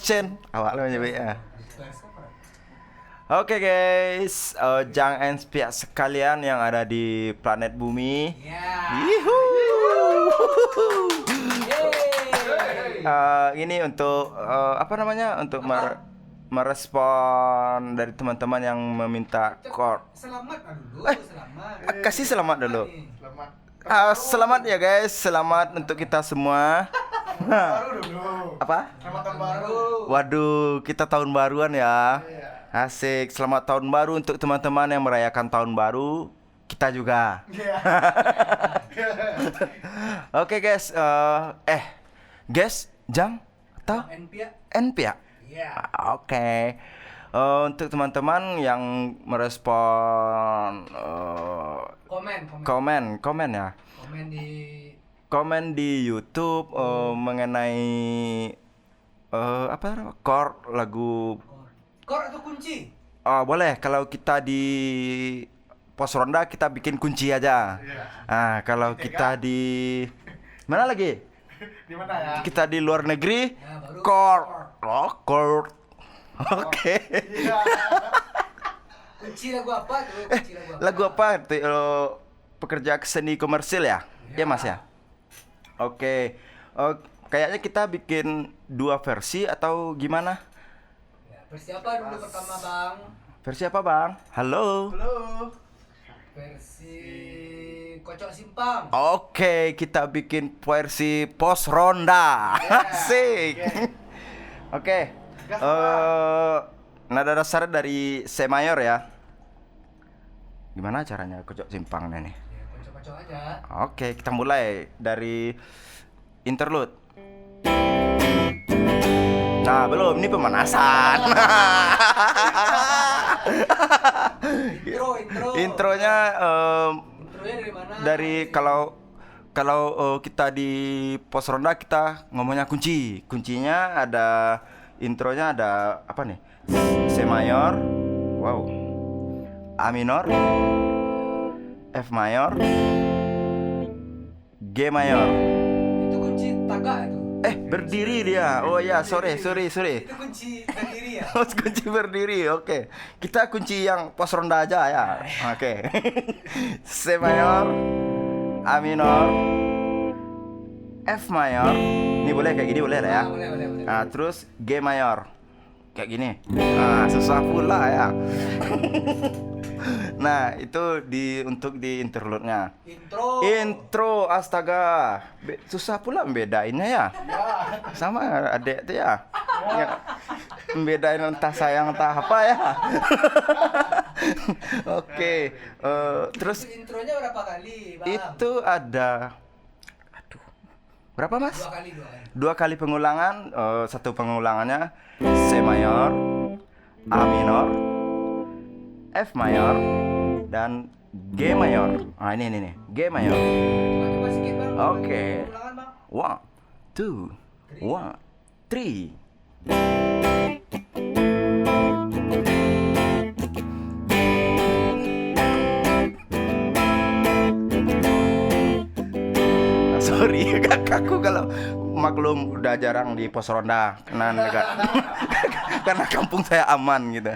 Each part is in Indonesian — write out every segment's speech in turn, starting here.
action. Awak lo nyebut ya. Oke guys, jangan pihak sekalian yang ada di planet bumi. Yuhu. Ini untuk apa namanya? Untuk merespon dari teman-teman yang meminta Selamat dulu, selamat. Kasih selamat dulu. Selamat. Selamat ya guys, selamat untuk kita semua. Baru dulu. Apa? Selamat tahun baru. Waduh, kita tahun baruan ya. Asik, selamat tahun baru untuk teman-teman yang merayakan tahun baru. Kita juga. Oke guys, guys, Jang atau Enpia? Oke. Untuk teman-teman yang merespon komen ya. Komen di YouTube mengenai apa chord lagu. Chord atau kunci? Boleh kalau kita di pos ronda kita bikin kunci aja. Kalau kita di mana lagi? Di mana ya? Kita di luar negeri, baru chord. Chord. Oke. Kunci lagu apa tuh? Kunci Lagu apa? Pekerja seni komersil ya? Iya Mas ya. Oke. Kayaknya kita bikin 2 versi atau gimana? Versi apa dulu pertama Bang? Versi apa Bang? Halo. Versi Kocok Simpang. Oke, kita bikin versi pos ronda. Asik. Oke. Nada dasar dari C mayor ya. Gimana caranya Kocok Simpang nih? Ya, kocok-kocok aja. Oke, kita mulai dari interlude. Nah, belum, ini pemanasan. Intro. Intronya Intronya dari mana? dari kalau kita di pos ronda kita ngomongnya kunci. Kuncinya ada intronya ada apa nih? C mayor. Wow. A minor. F mayor. G mayor. Itu kunci taga itu. Berdiri dia. Oh ya, sorry. Itu kunci berdiri ya. Kunci berdiri. Oke. Kita kunci yang pos ronda aja ya. Oke. C mayor, A minor, F mayor. Ini boleh kayak gini boleh lah ya. Boleh. Nah, terus G mayor. Kayak gini. Nah, susah pula ya. Nah, itu untuk di interlude-nya. Intro, astaga. Susah pula membedainnya ya. Sama adek tuh ya. Yang membedain entah sayang entah apa ya. Oke. Terus intronya berapa kali, Bang? itu ada berapa Mas? 2 kali. 2 kali pengulangan. Satu pengulangannya C mayor, A minor, F mayor, dan G mayor. Ini nih, G mayor. Coba sedikit, Bang. Oke. Ulangan, Bang. 1, 2, 1, 3. Sorry, aku kalau maklum udah jarang di pos ronda karena kampung saya aman gitu.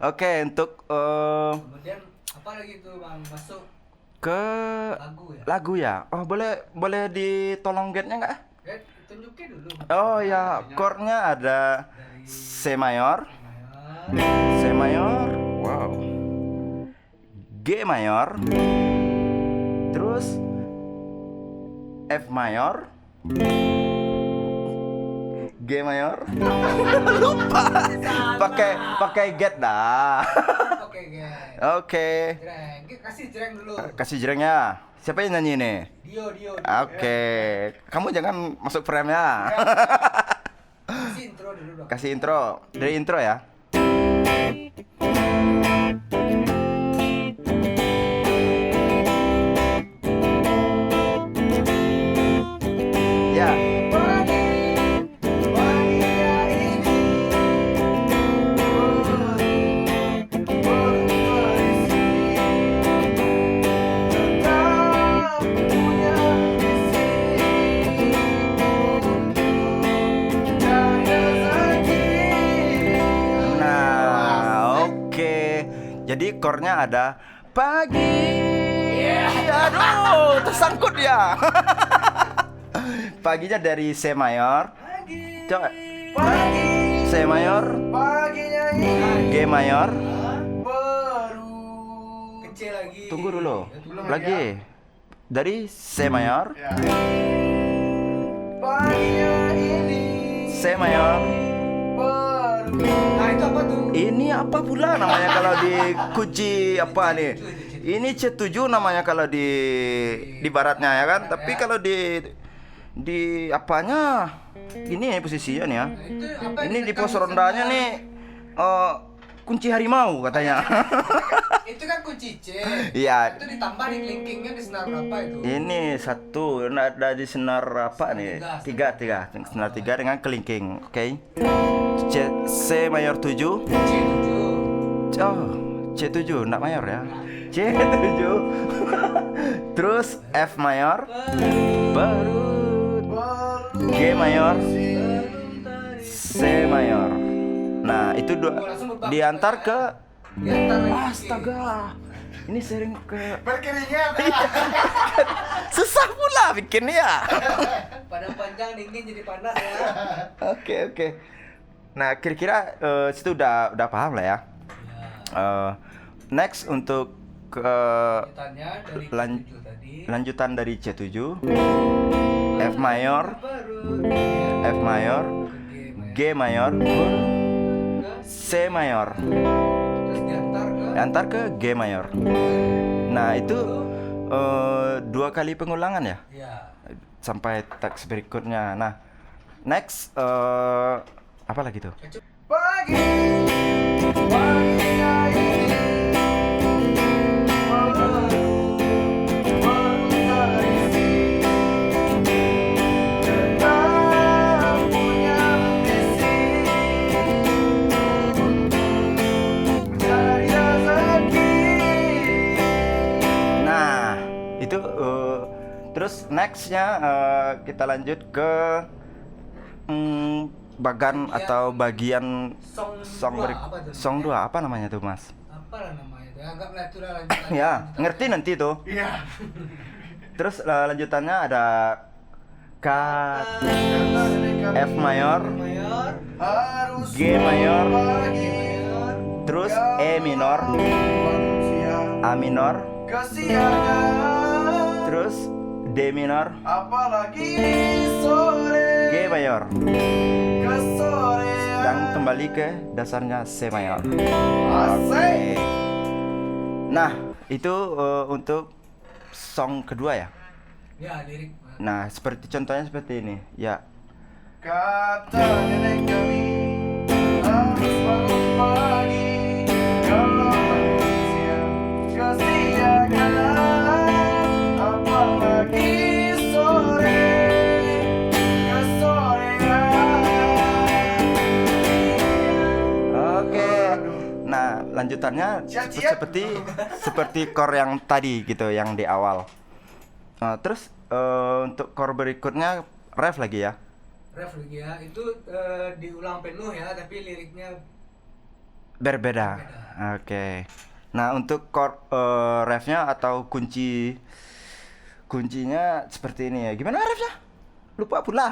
Oke, untuk Kemudian apa lagi tuh, Bang? Masuk ke lagu ya? Oh, boleh ditolong gate-nya nggak? Tunjukin dulu. Oh ya, chord-nya ada C mayor, wow, G mayor, terus F mayor, G mayor. Lupa. Pakai get dah. Oke, guys. Oke. Jreng. Kasih jreng dulu. Kasih jrengnya. Siapa yang nyanyi nih? Dio. Oke. Kamu jangan masuk frame ya. Kasih intro dulu dong. Kasih intro. Dari intro ya. Ya. Jadi chordnya ada pagi. Aduh, tersangkut ya. Paginya dari C mayor. Coba. C mayor, Paginya ini G mayor. baru. Kecil lagi. Tunggu dulu. Belum Lagi. Dari C mayor, Ya. Paginya ini C mayor. baru. Nah, itu apa tuh? Ini apa pula namanya kalau di kunci apa nih? Ini C7 namanya kalau di baratnya ya kan. Tapi kalau di apanya? Ini posisinya nih ya. Nah, itu apa yang Ini di pos ditekan rondanya sama- nih kunci harimau katanya. Itu kan kunci C. Iya. Itu ditambah di kelingkingnya di senar berapa itu? Ini satu ada di senar apa nih? Tiga senar tiga dengan kelingking. Oke. C mayor 7. C7. Oh, C7 enggak mayor ya. C7. Terus F mayor, baru G mayor, C mayor. Nah, itu diantar ke Diantar lagi. astaga. Ini sering ke Berkeringat. susah pula bikinnya. Pada panjang dingin jadi panas ya. Oke. Nah, kira-kira situ udah paham lah ya. Next untuk ke Lanjutannya dari Lan- C7 tadi. lanjutan dari C7, F mayor, Baru F mayor, G G mayor, ke C mayor, terus diantar ke antar ke G mayor. Nah, itu dua kali pengulangan ya ya. sampai teks berikutnya. Nah, next apa lagi tuh? Pagi. Paginya ini baru terisi. Kita punya misi mencari rezeki. Nah, itu terus nextnya kita lanjut ke bagan atau bagian song song 2 apa namanya tuh, Mas? Apa lah namanya itu? Anggaplah itu lah lanjutan. Ya, ngerti nanti tuh. Iya. Terus lanjutannya ada K, F mayor, Mayor, Harus G mayor, pagi. terus E minor, Manusia A minor, kesiangan. terus D minor, Apalagi sore G mayor, kesorean. dan kembali ke dasarnya C mayor. Asik. Nah, itu untuk song kedua ya. ya lirik. Nah, seperti contohnya seperti ini. Ya. Kata nenek kami harus bangun pagi. Kalau manusia kesiangan, apalagi sore kesorean. Oke. Nah, lanjutannya Siap-siap. seperti core yang tadi gitu, yang di awal. Terus untuk core berikutnya ref lagi ya. Ref lagi ya. Itu diulang penuh ya, tapi liriknya Berbeda. Oke. Nah, untuk chord refnya atau kuncinya seperti ini ya. Gimana refnya? Lupa pula.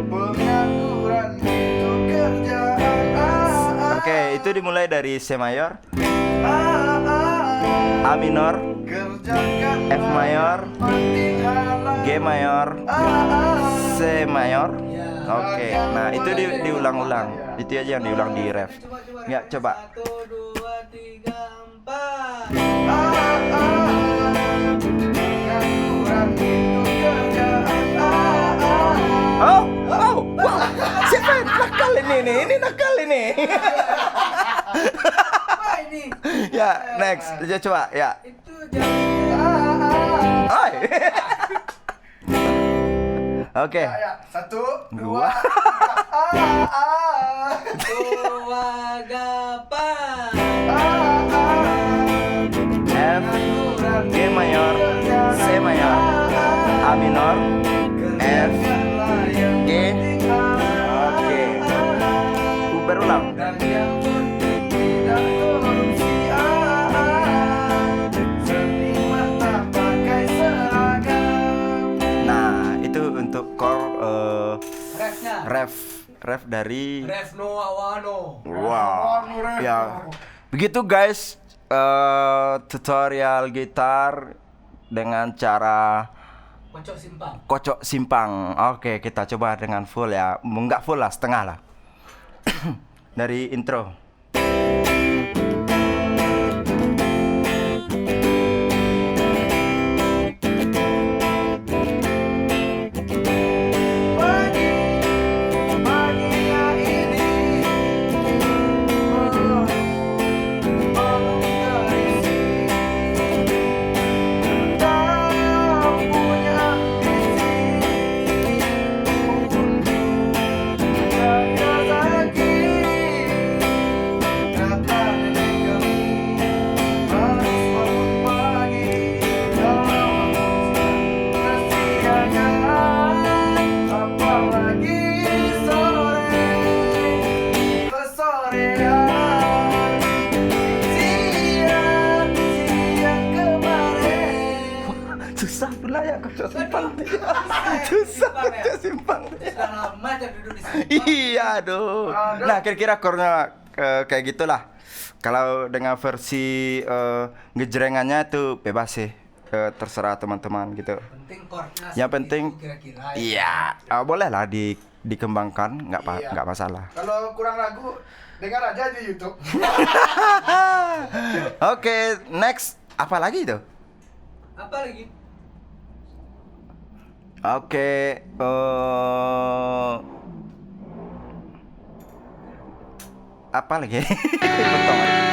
Pengangguran itu kerjaan. Oke, itu dimulai dari C mayor, A minor, Kerjakan F mayor, penting halang. G mayor, C mayor. ya. Oke, nah itu diulang-ulang. Itu aja yang diulang di ref. Ya, coba. 1, 2, 3, 4. Pengangguran itu kerjaan. Oh, wow. Siapa yang nakal ini nih? Ini nakal ini. Apa ini? Ya, next. Coba, ya. Itu jangan. Oi. Oke. Ya, 1, 2, Dua. 3. Dua gapan. F, G mayor, C mayor, A minor, F, G. Oke. Berulang. Dan yang penting tidak korupsi. Seniman tak pakai seragam. Nah, itu untuk chord Refnya. ref dari Ref no awano. wow. Ya. Begitu guys, tutorial gitar dengan cara Kocok simpang. kocok simpang. Oke, kita coba dengan full ya. Enggak full lah, setengah lah. Dari intro. Paginya ini belum terisi. Tak punya isi. Jaga lagi. Kata nenek kami harus bangun pagi. Kalau kesiangan, apalagi sore kesorean. Siang kemarin. Susah pula ya kocok simpang. Susah kocok simpang. Sudah lama aja duduk di sini. Iya, aduh. Nah, kira-kira chordnya kayak gitulah. Kalau dengan versi ngejrengannya itu bebas sih. Terserah teman-teman gitu. Penting chordnya. Yang seperti penting itu kira-kira. iya, boleh lah dikembangkan, Iya. nggak masalah. Kalau kurang lagu, dengar aja di YouTube. Oke, next apa lagi itu? Apa lagi? Oke, apa lagi? Betul.